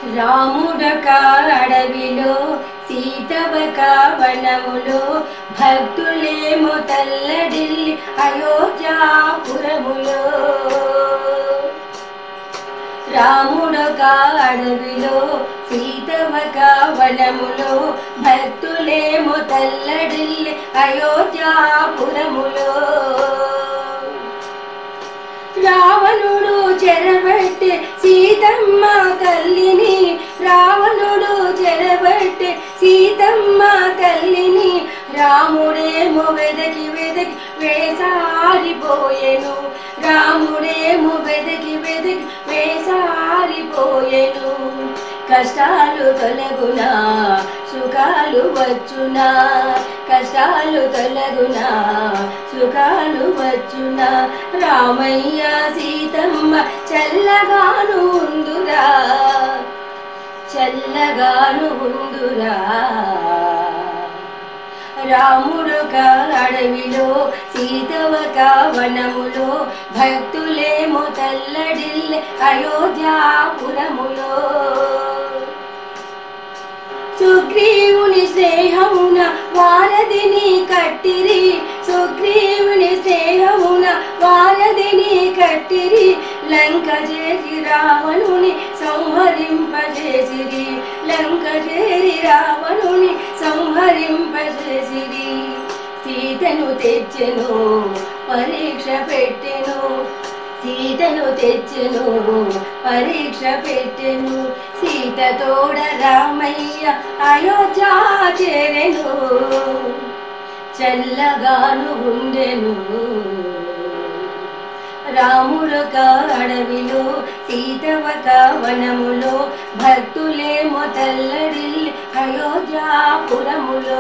రాముడొక అడవిలో సీతవక వనములో భక్తులేమో తల్లడిల్లి అయోధ్యాపురములో. రాముడొక అడవిలో సీతవక వనములో భక్తులేమో తల్లడిల్లి అయోధ్యాపురములో. రావణుడు చెరబట్టే సీతమ్మ తల్లిని, రావణుడు చెరబట్టే సీతమ్మ తల్లిని, రాముడేమో వెదకి వెదకి వేసారిపోయెను, రాముడేమో వెదకి వెదకి వేసారిపోయెను. కష్టాలు తొలగునా సుఖాలు వచ్చునా, కష్టాలు తొలగునా సుఖాలు వచ్చునా, రామయ్య సీతమ్మ చల్లగాను ఉందురా, చల్లగాను ఉందురా. రాముడొక అడవిలో సీతవక వనములో భక్తులేమో తల్లడిల్లె అయోధ్యాపురములో. సుగ్రీవుని స్నేహమున వారధిని కట్టిరి, సుగ్రీవుని స్నేహమున వారధిని కట్టిరి, లంక చేసి రావణుని సంహరింపజేసిరి, లంక చేరి రావణుని సంహరింపజేసిరి. సీతను తెచ్చెను పరీక్ష పెట్టెను, సీతను తెచ్చెను పరీక్ష పెట్టెను, సీత తోడ రామయ్య అయోధ్య చేరెను, చల్లగాను ఉండెను. రాముడొక అడవిలో సీతవక వనములో భక్తులేమో తల్లడిల్లి అయోధ్యాపురములో.